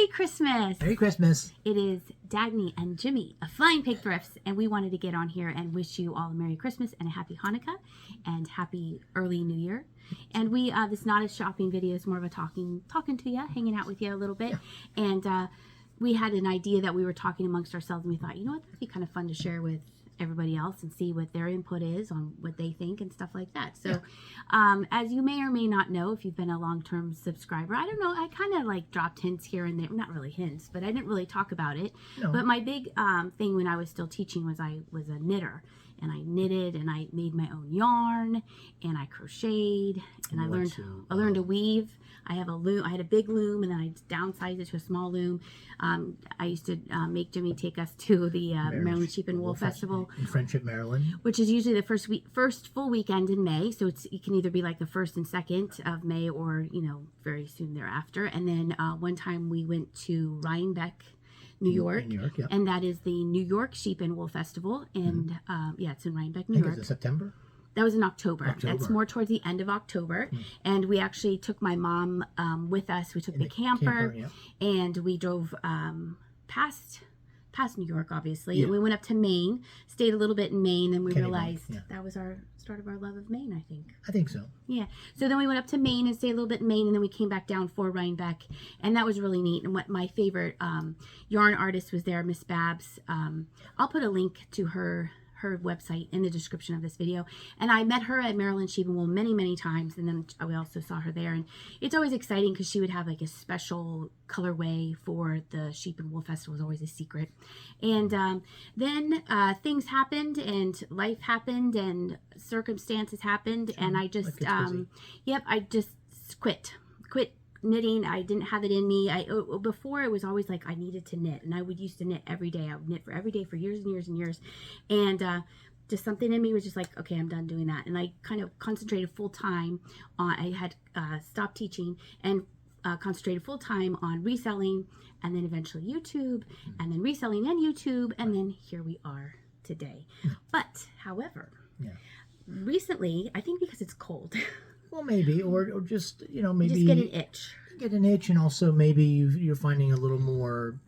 Merry Christmas! Merry Christmas! It is Dagny and Jimmy of Flying Pig Thrifts, and we wanted to get on here and wish you all a Merry Christmas and a Happy Hanukkah and Happy Early New Year. And we, this is not a shopping video, it's more of a talking to you, hanging out with you a little bit. Yeah. And we had an idea that we were talking amongst ourselves, and we thought, you know what, that'd be kind of fun to share with everybody else and see what their input is on what they think and stuff like that. So as you may or may not know, if you've been a long-term subscriber, I don't know, I kind of like dropped hints here and there, not really hints, but I didn't really talk about it. No. But my big thing when I was still teaching was I was a knitter, and I knitted and I made my own yarn and I crocheted and I learned to weave. I have a loom. I had a big loom, and then I downsized it to a small loom. I used to make Jimmy take us to the Maryland Sheep and Wool Festival in Friendship, Maryland, which is usually the first full weekend in May. So it can either be like the 1st and 2nd of May, or very soon thereafter. And then one time we went to Rhinebeck, New York, yeah. And that is the New York Sheep and Wool Festival, and it's in Rhinebeck, New York. Is it September? That was in October. That's more towards the end of October. And we actually took my mom with us. We took the camper, and we drove past New York, obviously. Yeah. And we went up to Maine, stayed a little bit in Maine, and we realized that was our start of our love of Maine, I think. I think so. Yeah. So then we went up to Maine and stayed a little bit in Maine, and then we came back down for Rhinebeck, and that was really neat. And what my favorite yarn artist was there, Miss Babs. I'll put a link to her website in the description of this video. And I met her at Maryland Sheep and Wool many times, and then we also saw her there. And it's always exciting because she would have like a special colorway for the Sheep and Wool Festival. It was always a secret. And then things happened, and life happened, and circumstances happened, and I just I just quit knitting. I didn't have it in me. Before, it was always like I needed to knit, and I would used to knit every day. I would knit for every day for years and years and years, and just something in me was just like, okay, I'm done doing that. And I kind of concentrated full time on. I had stopped teaching and concentrated full time on reselling, and then eventually YouTube, and then reselling and YouTube, and then here we are today. But however, recently, I think because it's cold. Well, maybe, or just, maybe... Just get an itch. Get an itch, and also maybe you're finding a little more,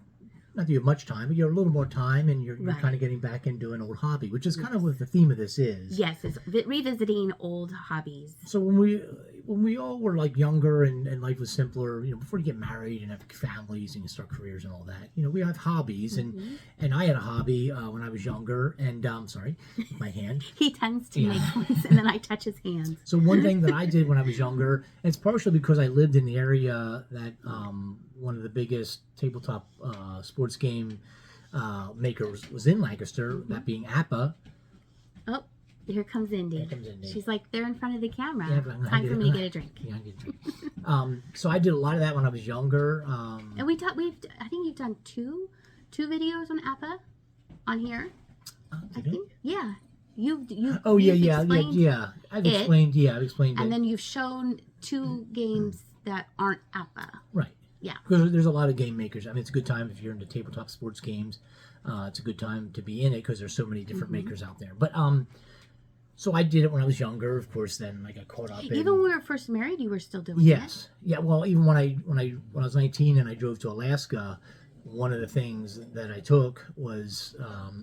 not that you have much time, but you have a little more time, and you're kind of getting back into an old hobby, which is kind of what the theme of this is. Yes, it's revisiting old hobbies. So when we all were like younger and life was simpler, before you get married and have families and you start careers and all that, we have hobbies, and I had a hobby when I was younger, and sorry, my hand. He tends to make noise, and then I touch his hands. So one thing that I did when I was younger, and it's partially because I lived in the area that one of the biggest tabletop sports game makers was in Lancaster, that being APA. Oh, here comes Indy. Here comes Indy. She's like, they're in front of the camera. Yeah, time for me to get a drink. Yeah, I get a drink. So I did a lot of that when I was younger. And I think you've done two videos on APA on here. I think. Yeah. You've I've explained it. And then you've shown 2 games that aren't APA. Right. Yeah. Because there's a lot of game makers. I mean, it's a good time if you're into tabletop sports games. It's a good time to be in it because there's so many different makers out there. But so I did it when I was younger. Of course, then I got caught up. Even when we were first married, you were still doing it. Yes. Yeah. Well, even when I was 19 and I drove to Alaska, one of the things that I took was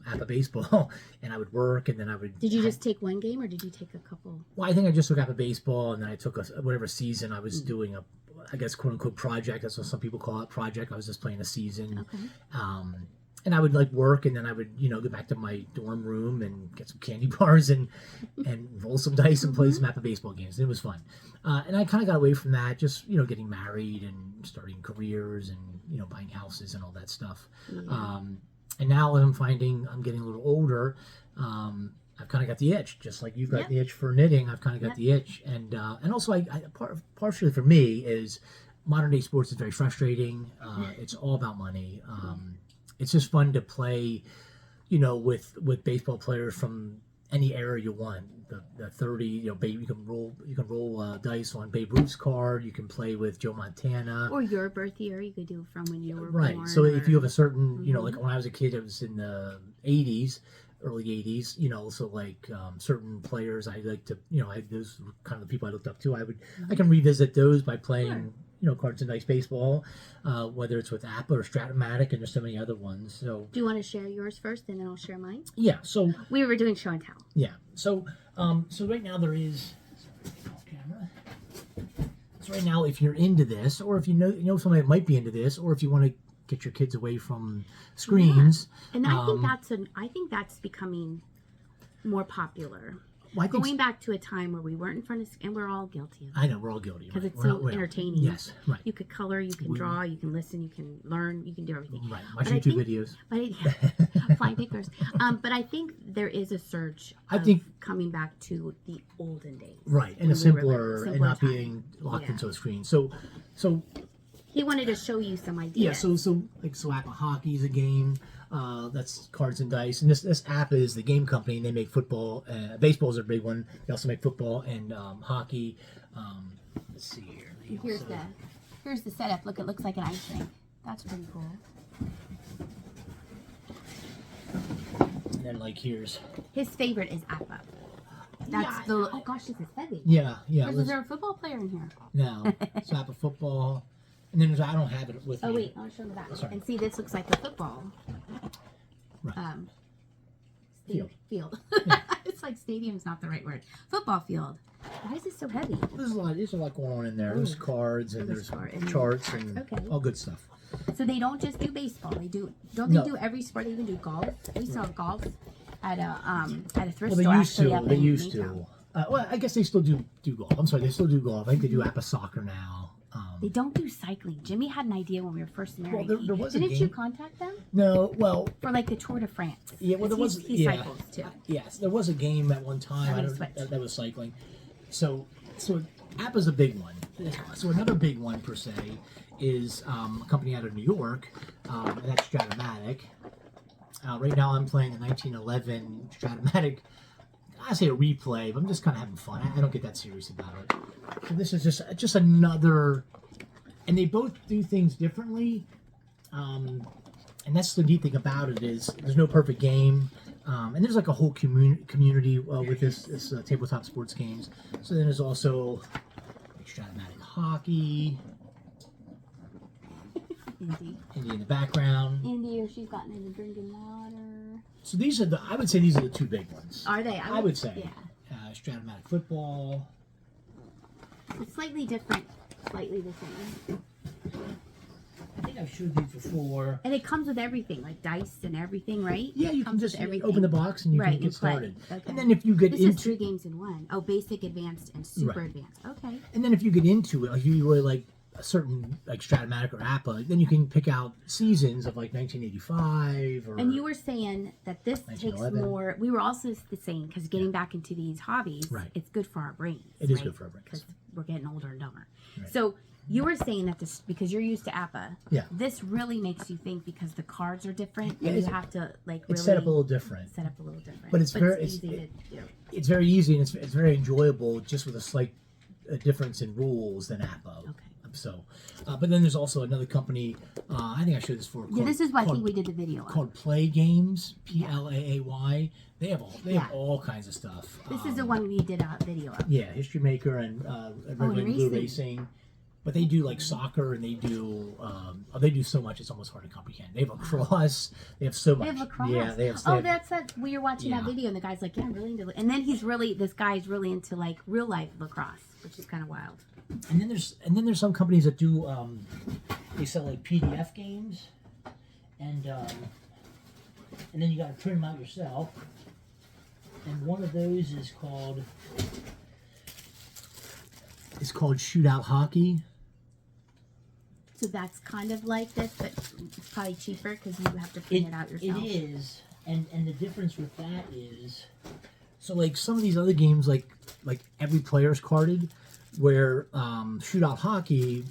APA baseball, and I would work, and then I would... Did you just take one game, or did you take a couple? Well, I think I just took APA baseball, and then I took whatever season I was doing a, I guess, quote-unquote project. That's what some people call it, project. I was just playing a season. Okay. And I would work, and then I would, go back to my dorm room and get some candy bars and roll some dice and play some APA baseball games. It was fun. And I kind of got away from that, just, getting married and starting careers and, buying houses and all that stuff. Yeah. And now I'm finding I'm getting a little older. I've kind of got the itch, just like you've got the itch for knitting. I've kind of got the itch. And also, partially for me is modern day sports is very frustrating. It's all about money. It's just fun to play, with baseball players from any era you want. The 30, you can roll dice on Babe Ruth's card. You can play with Joe Montana. Or your birth year, you could do from when you were right. born. So if you have a certain, like when I was a kid, it was in the 80s, early 80s. So like certain players I like to, those were kind of the people I looked up to. I can revisit those by playing. Cards and Dice baseball, whether it's with Apple or Stratomatic, and there's so many other ones. So Do you want to share yours first, and then I'll share mine? yeah, so We were doing show and tell. yeah, so right now there is. Sorry, off camera. So right now, if you're into this, or if you know somebody that might be into this, or if you want to get your kids away from screens, And I think that's becoming more popular. well, I think Going back to a time where we weren't in front of, and we're all guilty of it. I know we're all guilty Because right? it's We're so not- entertaining. Yes, right. You could color, you can draw, you can listen, you can learn, you can do everything. Right. Watch But I YouTube think- videos. But flying pictures. But I think there is a surge of coming back to the olden days. Right, and when a simpler and simpler not time. being locked Yeah. into a screen. So He wanted to show you some ideas. yeah, so Apple Hockey is a game. That's Cards and Dice, and this app is the game company, and they make football. Baseball is a big one. They also make football and hockey. Let's see here. Here's the setup. Look, it looks like an ice rink. That's pretty cool. And then here's His favorite is Appa. That's oh gosh, this is heavy. yeah. Is there a football player in here? No, it's Apple football, and then I don't have it with me. Oh wait, I'll show you that. Sorry. And see, this looks like a football. Right. Field. It's like stadium's not the right word. Football field. Why is this so heavy? There's a lot going on in there. There's cards and there's charts and all good stuff. So they don't just do baseball. They do do every sport. They even do golf. We saw golf at a thrift store. They used to. Well, I guess they still do golf. I'm sorry, they still do golf. I think they do Apple soccer now. They don't do cycling. Jimmy had an idea when we were first married. Well, there was a Didn't game. you contact them? No, well, For the Tour de France. yeah, well, there was. He cycles too. Yes, there was a game at one time. That was cycling. So Apple's a big one. So another big one per se is a company out of New York, and that's Stratomatic. Right now, I'm playing the 1911 Stratomatic. I say a replay, but I'm just kind of having fun. I don't get that serious about it. So this is just another, and they both do things differently. And that's the neat thing about it is there's no perfect game, and there's a whole community with this tabletop sports games. So then there's also Stratomatic hockey. Indy in the background. Indy, or she's gotten into drinking water. So I would say these are the two big ones. Are they? I would say. Yeah. Stratomatic football. It's slightly different, slightly the same. I think I've showed these before. And it comes with everything, like dice and everything, right? Yeah, you can just open the box and you can get started. Okay. And then if you get this is 3 games in one. Oh, basic, advanced, and super advanced. Okay. And then if you get into it, if you really like a certain Stratomatic or Appa, then you can pick out seasons of 1985 or. And you were saying that this takes more. We were also saying because getting back into these hobbies, it's good for our brains. It is good for our brains because we're getting older and dumber. Right. So you were saying that this because you're used to Appa. Yeah. This really makes you think because the cards are different Yeah, and you have to really it's set up a little different. But it's very easy to do. It's very easy and it's very enjoyable, just with a slight difference in rules than Appa. Okay. So, but then there's also another company. I think I showed this for. This is what I think we did the video on. Called Play Games, Plaay. They have all kinds of stuff. This is the one we did a video of. Yeah, History Maker and Red, White, and Blue Racing. But they do soccer and they do so much it's almost hard to comprehend. They have lacrosse. They have so much. They have lacrosse. Yeah, they have. That's that. We were watching that video and the guy's like, yeah, I'm really into it. And then this guy's really into real life lacrosse, which is kind of wild. And then there's some companies that do they sell PDF games, and then you got to print them out yourself. And one of those is called Shootout Hockey. So that's kind of like this, but it's probably cheaper because you have to print it out yourself. It is, and the difference with that is, so some of these other games like every player's carded. Where Shootout Hockey,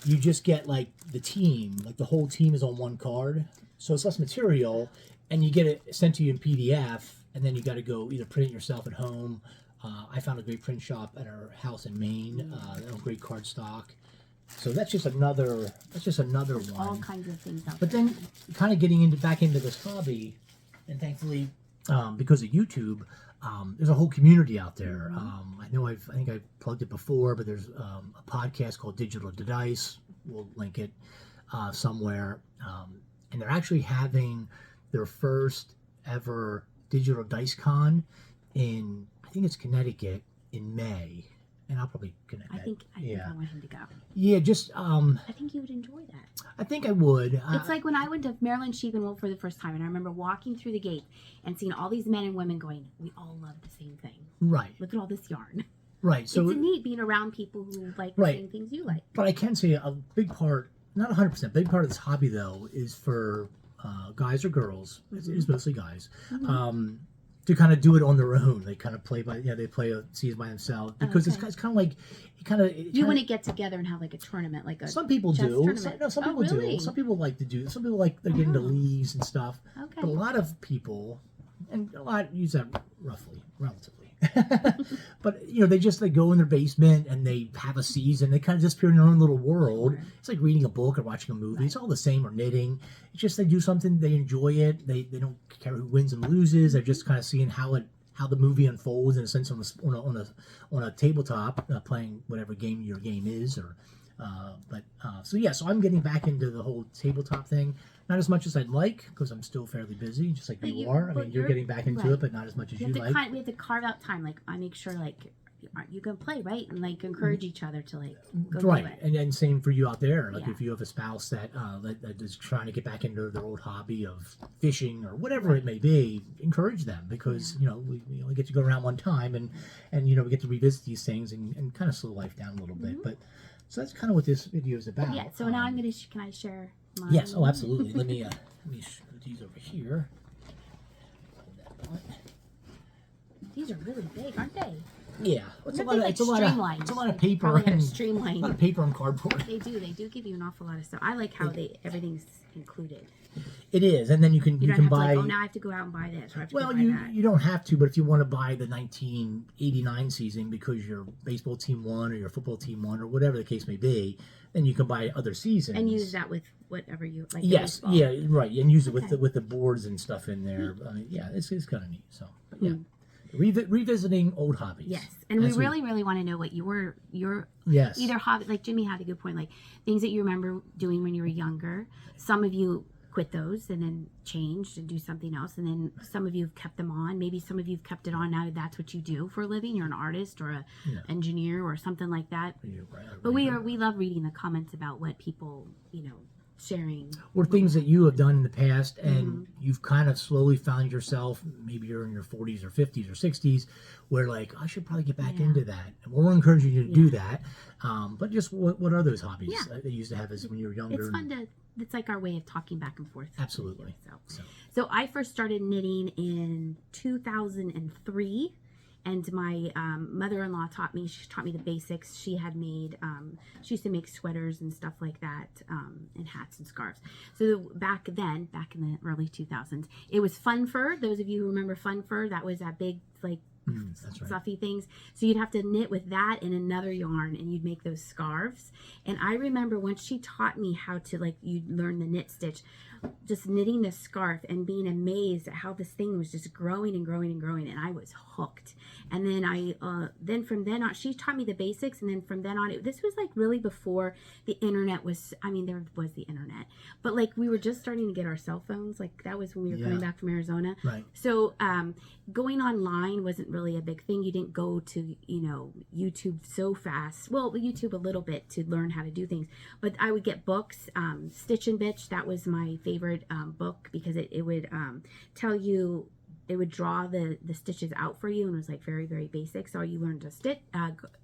you just get the team, the whole team is on one card, so it's less material, and you get it sent to you in PDF, and then you got to go either print it yourself at home. I found a great print shop at our house in Maine. They have great card stock, so that's just another one. All kinds of things out But then, kind of getting back into this hobby, and thankfully, because of YouTube. there's a whole community out there. I think I've plugged it before, but there's a podcast called Digital to Dice. We'll link it somewhere. And they're actually having their first ever Digital Dice Con in, I think it's Connecticut, in May. And I'll probably connect that. I think I want him to go. Yeah, just I think you would enjoy that. I think I would. It's like when I went to Maryland Sheep and Wool for the first time, and I remember walking through the gate and seeing all these men and women going, "We all love the same thing. Right. Look at all this yarn." Right. So it's neat being around people who like the same things you like. But I can say a big part, not 100%, big part of this hobby though is for guys or girls. It's mostly guys. To kind of do it on their own. They kind of play by, they play seasons by themselves because it's kind of like, you want to get together and have like a tournament, like a some people chess do. Tournament. Some people really? do. Some people like to do. Some people like they're getting into leagues and stuff. Okay. But a lot of people, and a lot use that relatively. But they go in their basement and they have a season. They kind of disappear in their own little world. It's like reading a book or watching a movie. It's all the same, or knitting. It's just they do something, they enjoy it. They don't care who wins and loses. They're just kind of seeing how the movie unfolds in a sense on a tabletop, playing whatever game your game is. So I'm getting back into the whole tabletop thing. Not as much as I'd like, because I'm still fairly busy, just like you are. I mean, you're getting back into it, but not as much as you like. We have to carve out time. Like, I make sure, like, you can play, right? And, like, encourage each other to, like, go do it. And then same for you out there. Like, if you have a spouse that is trying to get back into their old hobby of fishing or whatever it may be, encourage them, because, we only get to go around one time, and we get to revisit these things and kind of slow life down a little bit. But so that's kind of what this video is about. Yeah, so now can I share mine? Yes, absolutely. Let me put these over here. These are really big, aren't they? Yeah, it's a lot of paper. Probably gotta streamline. A lot of paper and cardboard. They do give you an awful lot of stuff. I like how everything's included. It is, and then you can buy. Like, now I have to go out and buy this. Or I have to buy that. You don't have to, but if you want to buy the 1989 season because your baseball team won or your football team won or whatever the case may be, then you can buy other seasons and use that with whatever you like. Yes, yeah, right, and use it with the boards and stuff in there. I mean, it's kind of neat. So, but yeah. Revisiting old hobbies. Yes, and we really want to know what your either hobby, like Jimmy had a good point, like things that you remember doing when you were younger. Some of you quit those and then changed and do something else, and then some of you have kept them on. Maybe some of you have kept it on now. That's what you do for a living. You're an artist or a engineer or something like that. But we love reading the comments about what people sharing. Or things that you have done in the past and you've kind of slowly found yourself, maybe you're in your 40s or 50s or 60s, where like, I should probably get back into that. And we're encouraging you to do that. But just what are those hobbies that you used to have as when you were younger? It's fun it's like our way of talking back and forth. Absolutely. So I first started knitting in 2003. And my mother-in-law taught me the basics. She had made, she used to make sweaters and stuff like that, and hats and scarves. So back in the early 2000s, it was Fun Fur. Those of you who remember Fun Fur, that was that big, like, that's right. fluffy things. So you'd have to knit with that and another yarn, and you'd make those scarves. And I remember once she taught me how to, like, you'd learn the knit stitch, just knitting this scarf and being amazed at how this thing was just growing and growing and growing, and I was hooked. And then from then on, she taught me the basics, and then from then on, this was like really before the internet was. I mean, there was the internet, but like we were just starting to get our cell phones. Like that was when we were coming back from Arizona. Right. So going online wasn't really a big thing. You didn't go to YouTube so fast. Well, YouTube a little bit to learn how to do things, but I would get books. Stitch and Bitch, that was my favorite book because it would tell you. It would draw the stitches out for you, and it was like very, very basic. So you learned to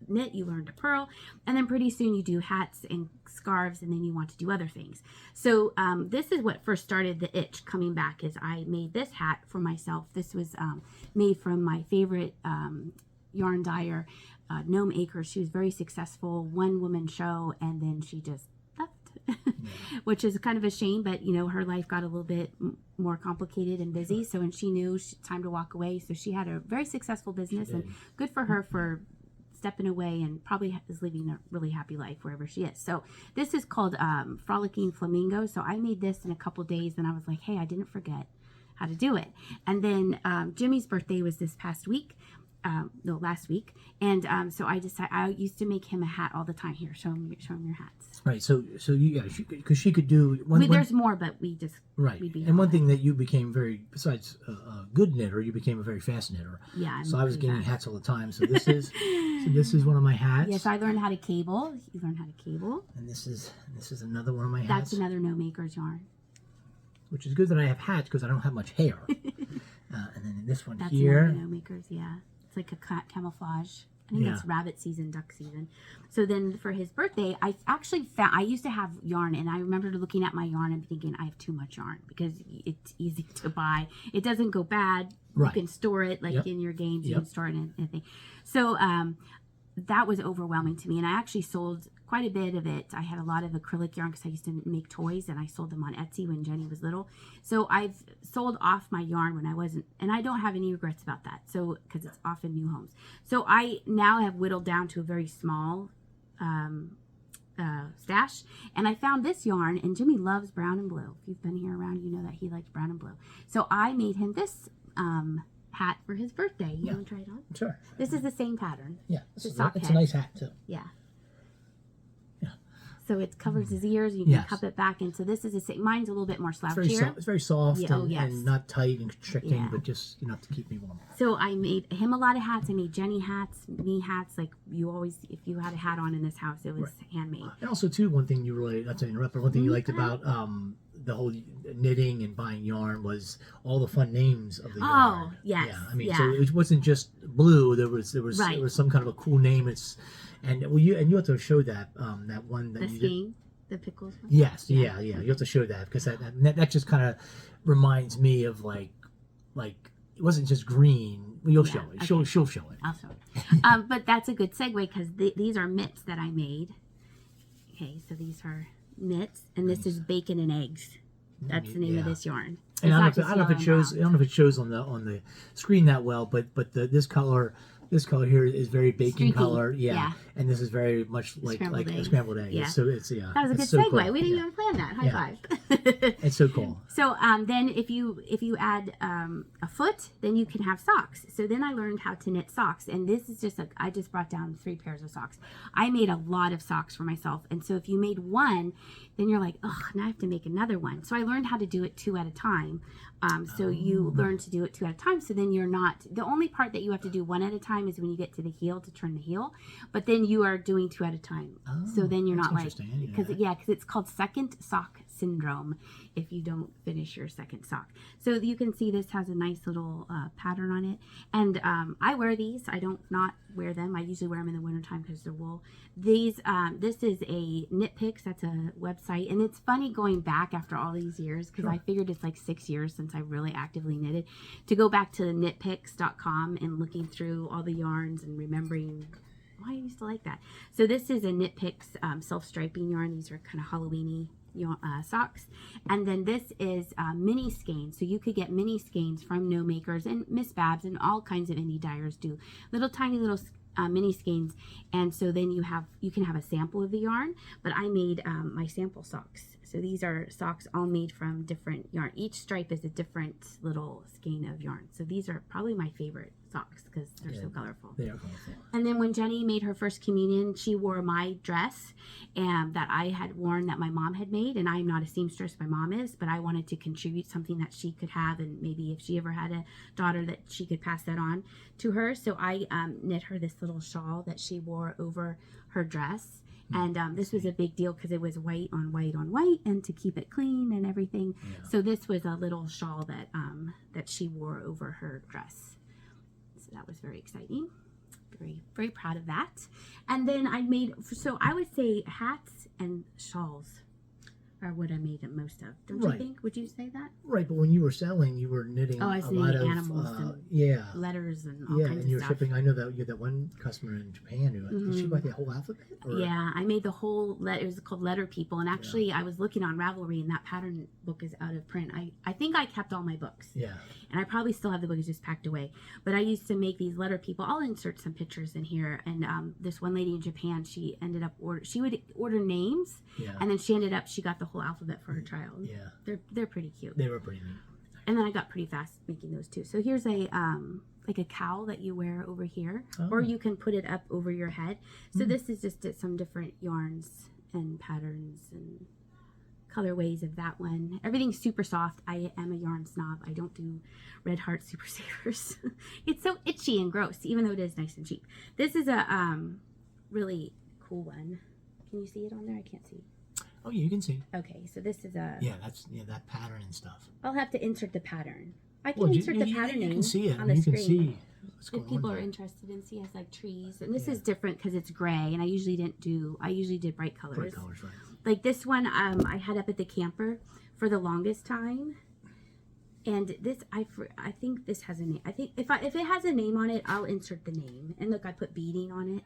knit, you learned to purl, and then pretty soon you do hats and scarves, and then you want to do other things. So this is what first started the itch coming back, is I made this hat for myself. This was made from my favorite yarn dyer, Gnome Acres. She was very successful, one-woman show, and then she just left. Which is kind of a shame, but her life got a little bit more complicated and busy. So when she knew time to walk away, so she had a very successful business, and good for her for stepping away, and probably is living a really happy life wherever she is. So this is called Frolicking Flamingo. So I made this in a couple days, and I was like, hey, I didn't forget. how to do it. And then Jimmy's birthday was this past week. No, last week. And so I decided, I used to make him a hat all the time. Here, show him your hats. Right. So you, because she could do there's more, but we just right. And one thing that you became besides a good knitter, you became a very fast knitter. Yeah. So I was getting hats all the time. So this is one of my hats. Yes, I learned how to cable. You learned how to cable. And this is another one of my hats. That's another No Maker's yarn. Which is good that I have hats because I don't have much hair. And then this one That's here. another No Maker's, yeah. It's like a camouflage. I think it's rabbit season, duck season. So then for his birthday, I actually found, I used to have yarn, and I remember looking at my yarn and thinking, I have too much yarn because it's easy to buy. It doesn't go bad. Right. You can store it like in your games. You can store it in anything. So that was overwhelming to me, and I actually sold quite a bit of it. I had a lot of acrylic yarn because I used to make toys, and I sold them on Etsy when Jenny was little. So I've sold off my yarn when I wasn't, and I don't have any regrets about that. So because it's often new homes. So I now have whittled down to a very small stash, and I found this yarn, and Jimmy loves brown and blue. If you've been here around, you know that he likes brown and blue. So I made him this hat for his birthday. You want to try it on? Sure. This is the same pattern. Yeah, it's a nice hat too. Yeah. Yeah. So it covers his ears. You can cup it back, and so this is the same. Mine's a little bit more slouchier. It's very soft and not tight and constricting, but just enough to keep me warm. So I made him a lot of hats. I made Jenny hats, me hats. Like you always, if you had a hat on in this house, it was handmade. And also too, one thing you really, not to interrupt, but one thing you liked about the whole knitting and buying yarn was all the fun names of the yarn. Oh, yes. Yeah, I mean, so it wasn't just blue. There was some kind of a cool name. You have to show that that one that you did. The pickles one? Yes, yeah. You have to show that because that just kind of reminds me of like it wasn't just green. You'll show it. Okay. She'll show it. I'll show it. But that's a good segue because these are mitts that I made. Okay, so these are mitts, and this is bacon and eggs. That's the name of this yarn. And I don't know if it shows. I don't know if it shows on the screen that well, but this color here is very bacon Streaky. Color. Yeah. And this is very much like a scrambled egg. Yeah. So it's That was a good segue. Cool. We didn't even plan that. High five. It's so cool. So then if you add a foot, then you can have socks. So then I learned how to knit socks, and this is just I just brought down 3 pairs of socks. I made a lot of socks for myself, and so if you made one, then you're like, oh, now I have to make another one. So I learned how to do it 2 at a time. So you learn to do it 2 at a time. So then you're not, the only part that you have to do 1 at a time is when you get to the heel to turn the heel, but then you are doing 2 at a time. So then you're not like, because it's called second sock syndrome if you don't finish your second sock. So you can see this has a nice little pattern on it, and I wear these. I don't not wear them. I usually wear them in the wintertime because they're wool. These this is a Knit Picks. That's a website, and it's funny going back after all these years because I figured it's like 6 years since I really actively knitted, to go back to knitpicks.com and looking through all the yarns and remembering why I used to like that. So this is a Knit Picks self-striping yarn. These are kind of Halloween-y socks, and then this is mini skeins. So you could get mini skeins from No Makers and Miss Babs, and all kinds of indie dyers do little tiny little mini skeins, and so then you can have a sample of the yarn. But I made my sample socks. So these are socks all made from different yarn. Each stripe is a different little skein of yarn. So these are probably my favorite socks because they're so colorful. They are colorful. And then when Jenny made her first communion, she wore my dress that I had worn that my mom had made. And I'm not a seamstress, my mom is, but I wanted to contribute something that she could have, and maybe if she ever had a daughter that she could pass that on to her. So I knit her this little shawl that she wore over her dress. And this was a big deal because it was white on white on white, and to keep it clean and everything. Yeah. So this was a little shawl that she wore over her dress. So that was very exciting. Very, very proud of that. And then I would say hats and shawls are what I made the most of. Don't you think? Would you say that? Right, but when you were selling, you were knitting I was a lot of animals and letters and all kinds of stuff. And you were shipping. I know that you had that one customer in Japan who did she buy the whole alphabet? Or? Yeah, I made the whole it was called Letter People, and actually I was looking on Ravelry, and that pattern book is out of print. I think I kept all my books. Yeah. And I probably still have the books just packed away. But I used to make these letter people. I'll insert some pictures in here. And this one lady in Japan, she ended up she would order names, and then she got the whole alphabet for her child. Yeah. They're pretty cute. They were pretty neat. And then I got pretty fast making those too. So here's a like a cowl that you wear over here, or you can put it up over your head. So this is just some different yarns and patterns and colorways of that one. Everything's super soft. I am a yarn snob. I don't do Red Heart Super Savers. It's so itchy and gross, even though it is nice and cheap. This is a really cool one. Can you see it on there? I can't see. Oh, yeah, you can see. Okay, so this is a... Yeah, that's that pattern and stuff. I'll have to insert the pattern. I can insert the patterning. You can see it. On the screen. Can see what's going if people on are interested in see, it has like trees, and this is different because it's gray, and I usually did bright colors. Bright colors, right? Like this one, I had up at the camper for the longest time, and this I think this has a name. I think if it has a name on it, I'll insert the name. And look, I put beading on it.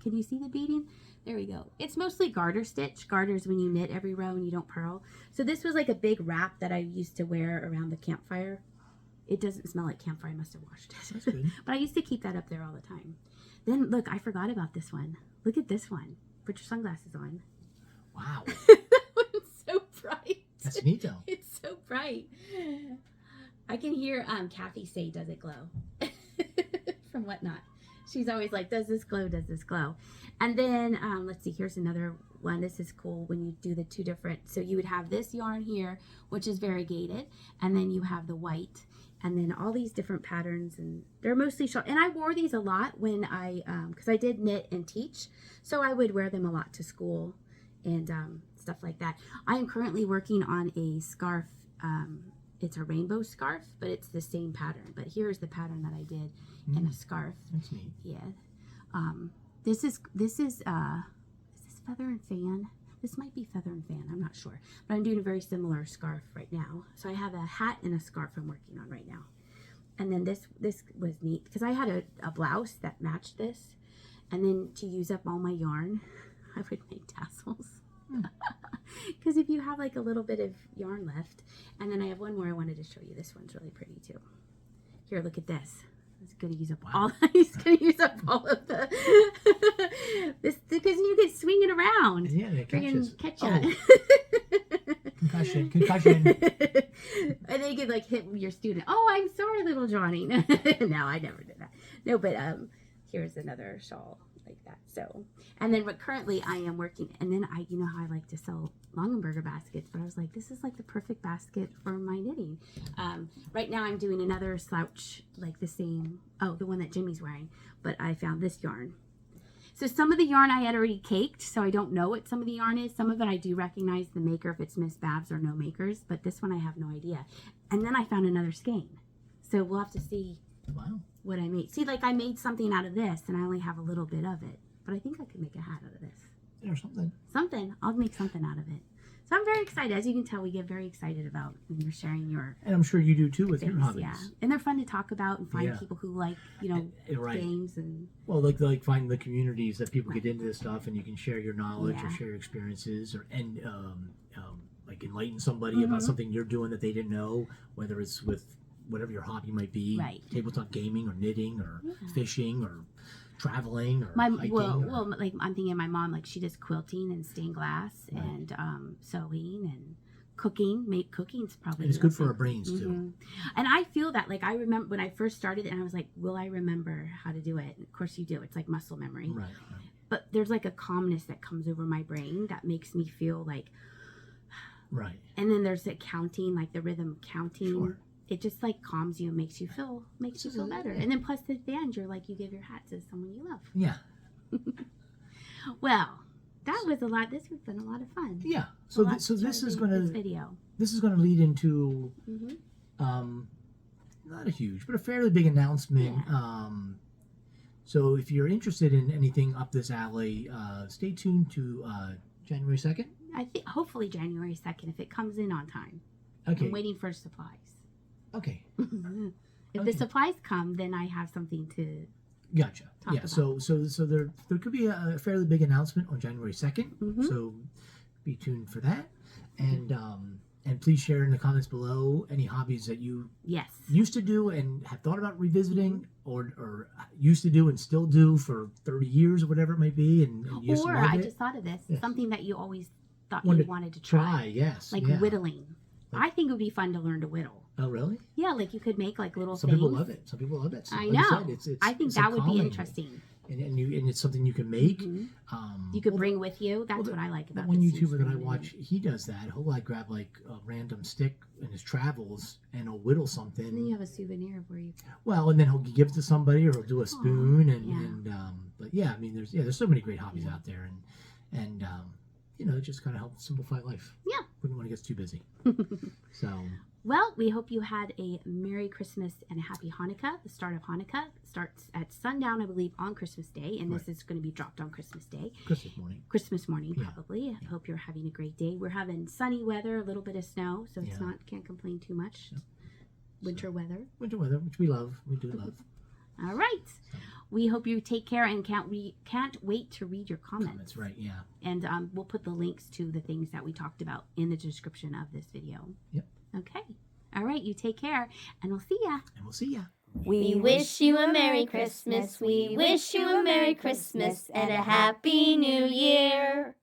Can you see the beading? There we go. It's mostly garter stitch. Garters when you knit every row and you don't purl. So this was like a big wrap that I used to wear around the campfire. It doesn't smell like camphor. I must have washed it. That's good. But I used to keep that up there all the time. Then look, I forgot about this one. Look at this one. Put your sunglasses on. Wow. That one's so bright. That's neat though. It's so bright. I can hear Kathy say, "Does it glow?" From Whatnot. She's always like, "Does this glow? Does this glow?" And then let's see. Here's another one. This is cool when you do the two different. So you would have this yarn here, which is variegated, and then you have the white, and then all these different patterns, and they're mostly short. And I wore these a lot when I, because I did knit and teach, so I would wear them a lot to school and stuff like that. I am currently working on a scarf. It's a rainbow scarf, but it's the same pattern. But here's the pattern that I did in a scarf. That's neat. Yeah. This is Feather and Fan? This might be Feather and Fan. I'm not sure. But I'm doing a very similar scarf right now. So I have a hat and a scarf I'm working on right now. And then this was neat because I had a blouse that matched this. And then to use up all my yarn, I would make tassels. Because if you have like a little bit of yarn left. And then I have one more I wanted to show you. This one's really pretty too. Here, look at this. It's gonna use up all. He's gonna use up all of the this because you can swing it around. Yeah, it catches. Catch oh. Concussion. And then you could like hit your student. Oh, I'm sorry, little Johnny. No, I never did that. No, but here's another shawl like that. So, and then but currently I am working, and then you know how I like to sell Longenberger baskets, but I was like, this is like the perfect basket for my knitting. Right now I'm doing another slouch, like the same, the one that Jimmy's wearing, but I found this yarn. So some of the yarn I had already caked, so I don't know what some of the yarn is. Some of it I do recognize the maker if it's Miss Babs or No Makers, but this one I have no idea. And then I found another skein. So we'll have to see what I made. See, like I made something out of this, and I only have a little bit of it, but I think I could make a hat out of this. Or something. Something. I'll make something out of it. So I'm very excited. As you can tell, we get very excited about when you're sharing your And I'm sure you do too with things, your hobbies. Yeah. And they're fun to talk about and find people who like, Right. games and Well, like find the communities that people get into this stuff, and you can share your knowledge or share your experiences, or like enlighten somebody about something you're doing that they didn't know, whether it's with whatever your hobby might be, tabletop gaming or knitting or fishing or traveling or hiking. Well, like I'm thinking of my mom, like she does quilting and stained glass and sewing and cooking. Cooking's probably it's good for our brains too. And I feel that, like I remember when I first started, and I was like, will I remember how to do it? And of course you do. It's like muscle memory. Right. But there's like a calmness that comes over my brain that makes me feel like. Right. And then there's the counting, like the rhythm counting. Sure. It just like calms you and makes you feel better. And then plus at the end, you're like, you give your hat to someone you love. Yeah. Well, that was a lot. This has been a lot of fun. Yeah. So this is going to lead into not a huge, but a fairly big announcement. Yeah. So if you're interested in anything up this alley, stay tuned to January 2nd. I think hopefully January 2nd if it comes in on time. Okay. I'm waiting for supplies. Okay. If the supplies come, then I have something to Gotcha. talk about. So there could be a fairly big announcement on January 2nd. So be tuned for that. And please share in the comments below any hobbies that you used to do and have thought about revisiting, or used to do and still do for 30 years or whatever it might be. And you or I just thought of this, something that you always thought you wanted to try. Yes. Like whittling. I think it would be fun to learn to whittle. Oh, really? Yeah, like you could make like little Some things. people love it. Some people love it. I Like know. you said, it's I think it's that would be calming. interesting. And it's something you can make. You could bring with you. That's what I like about one this YouTuber that I Instagram watch. He does that. He'll like grab like a random stick in his travels and he'll whittle something. And then you have a souvenir of where you. Well, and then he'll give it to somebody, or he'll do a spoon, yeah. But yeah, I mean, there's so many great hobbies out there, and you know, it just kind of helps simplify life. Yeah. When it gets too busy. So. Well, we hope you had a Merry Christmas and a Happy Hanukkah. The start of Hanukkah starts at sundown, I believe, on Christmas Day, and this is going to be dropped on Christmas Day. Christmas morning, probably. I hope you're having a great day. We're having sunny weather, a little bit of snow, so it's can't complain too much. Yep. Winter weather, which we love. We do love. All right. We hope you take care and can't wait to read your comments. That's right, yeah. And we'll put the links to the things that we talked about in the description of this video. Yep. Okay. All right. You take care, and we'll see ya. We wish you a Merry Christmas. We wish you a Merry Christmas and a Happy New Year.